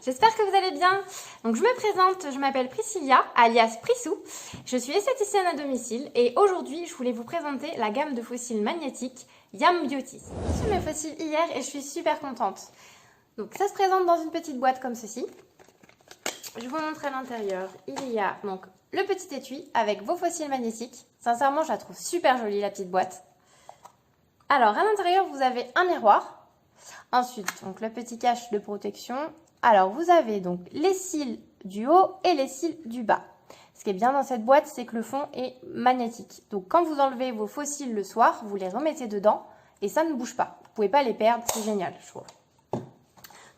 j'espère que vous allez bien. Donc je me présente, je m'appelle Priscilla, alias Prissou. Je suis esthéticienne à domicile et aujourd'hui je voulais vous présenter la gamme de fossiles magnétiques Yam Beauty. J'ai reçu mes fossiles hier et je suis super contente. Donc ça se présente dans une petite boîte comme ceci. Je vous montre à l'intérieur, il y a donc le petit étui avec vos fossiles magnétiques. Sincèrement je la trouve super jolie la petite boîte. Alors à l'intérieur vous avez un miroir. Ensuite, donc le petit cache de protection. Alors, vous avez donc les cils du haut et les cils du bas. Ce qui est bien dans cette boîte, c'est que le fond est magnétique. Donc, quand vous enlevez vos faux cils le soir, vous les remettez dedans et ça ne bouge pas. Vous ne pouvez pas les perdre, c'est génial, je trouve.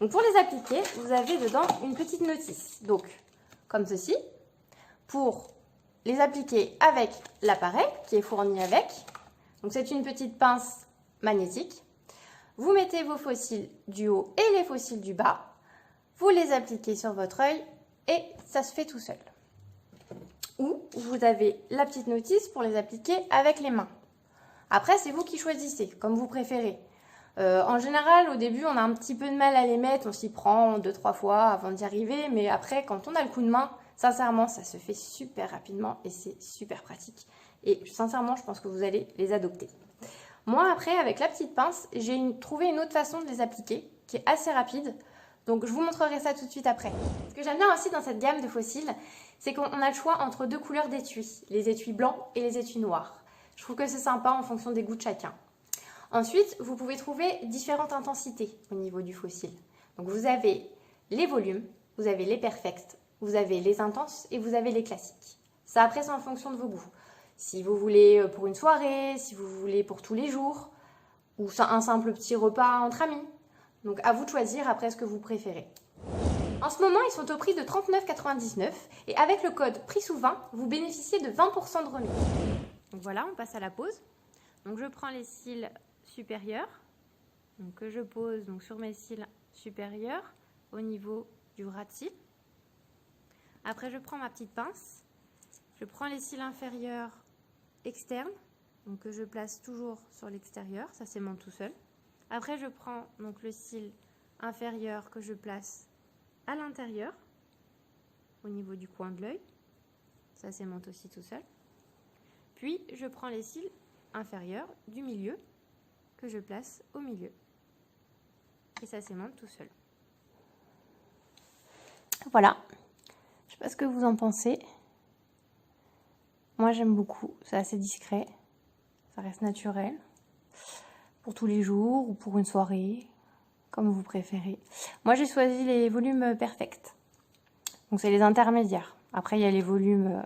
Donc, pour les appliquer, vous avez dedans une petite notice. Donc, comme ceci, pour les appliquer avec l'appareil qui est fourni avec. Donc, c'est une petite pince magnétique. Vous mettez vos faux cils du haut et les faux cils du bas. Vous les appliquez sur votre œil et ça se fait tout seul. Ou vous avez la petite notice pour les appliquer avec les mains. Après, c'est vous qui choisissez, comme vous préférez. En général, au début, on a un petit peu de mal à les mettre. On s'y prend 2-3 fois avant d'y arriver. Mais après, quand on a le coup de main, sincèrement, ça se fait super rapidement et c'est super pratique. Et sincèrement, je pense que vous allez les adopter. Moi, après, avec la petite pince, j'ai trouvé une autre façon de les appliquer qui est assez rapide. Donc, je vous montrerai ça tout de suite après. Ce que j'aime bien aussi dans cette gamme de fossiles, c'est qu'on a le choix entre deux couleurs d'étuis. Les étuis blancs et les étuis noirs. Je trouve que c'est sympa en fonction des goûts de chacun. Ensuite, vous pouvez trouver différentes intensités au niveau du fossile. Donc, vous avez les volumes, vous avez les perfects, vous avez les intenses et vous avez les classiques. Ça, après, c'est en fonction de vos goûts. Si vous voulez pour une soirée, si vous voulez pour tous les jours, ou un simple petit repas entre amis. Donc à vous de choisir après ce que vous préférez. En ce moment, ils sont au prix de 39,99 € et avec le code PRISSOU20, vous bénéficiez de 20% de remise. Donc voilà, on passe à la pose. Donc je prends les cils supérieurs, donc que je pose donc sur mes cils supérieurs au niveau du ras de cils. Après, je prends ma petite pince, je prends les cils inférieurs externes, donc que je place toujours sur l'extérieur, ça s'aimante tout seul. Après, je prends donc le cil inférieur que je place à l'intérieur, au niveau du coin de l'œil, ça s'aimante aussi tout seul. Puis, je prends les cils inférieurs du milieu, que je place au milieu, et ça s'aimante tout seul. Voilà, je ne sais pas ce que vous en pensez. Moi, j'aime beaucoup, c'est assez discret, ça reste naturel. Pour tous les jours ou pour une soirée, comme vous préférez. Moi, j'ai choisi les volumes perfects. Donc, c'est les intermédiaires. Après, il y a les volumes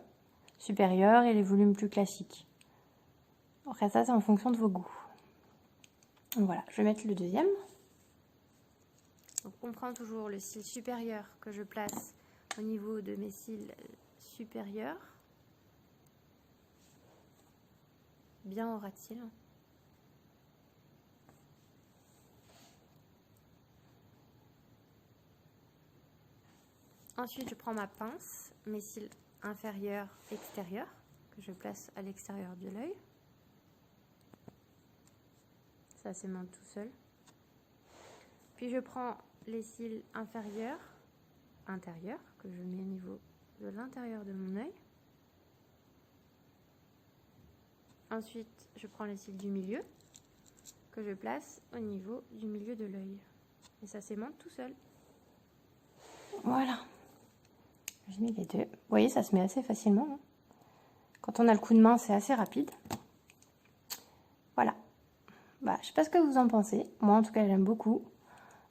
supérieurs et les volumes plus classiques. Après, ça, c'est en fonction de vos goûts. Donc, voilà, je vais mettre le deuxième. Donc, on prend toujours le cil supérieur que je place au niveau de mes cils supérieurs. Bien au ras de cils. Ensuite, je prends ma pince, mes cils inférieurs, extérieurs, que je place à l'extérieur de l'œil. Ça s'aimante tout seul. Puis je prends les cils inférieurs, intérieurs, que je mets au niveau de l'intérieur de mon œil. Ensuite, je prends les cils du milieu, que je place au niveau du milieu de l'œil. Et ça s'aimante tout seul. Voilà. J'ai mis les deux. Vous voyez, ça se met assez facilement. Hein. Quand on a le coup de main, c'est assez rapide. Voilà. Bah, je sais pas ce que vous en pensez. Moi, en tout cas, j'aime beaucoup.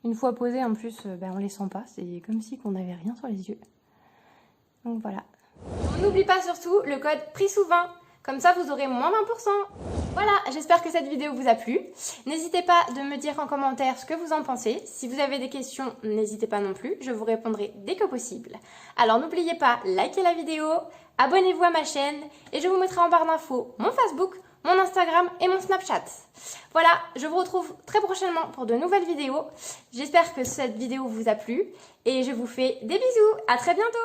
Une fois posé, en plus, on les sent pas. C'est comme si on n'avait rien sur les yeux. Donc voilà. N'oublie pas surtout le code PRISSOU20. Comme ça, vous aurez moins 20%. Voilà, j'espère que cette vidéo vous a plu. N'hésitez pas de me dire en commentaire ce que vous en pensez. Si vous avez des questions, n'hésitez pas non plus. Je vous répondrai dès que possible. Alors n'oubliez pas, likez la vidéo, abonnez-vous à ma chaîne et je vous mettrai en barre d'infos mon Facebook, mon Instagram et mon Snapchat. Voilà, je vous retrouve très prochainement pour de nouvelles vidéos. J'espère que cette vidéo vous a plu et je vous fais des bisous. À très bientôt.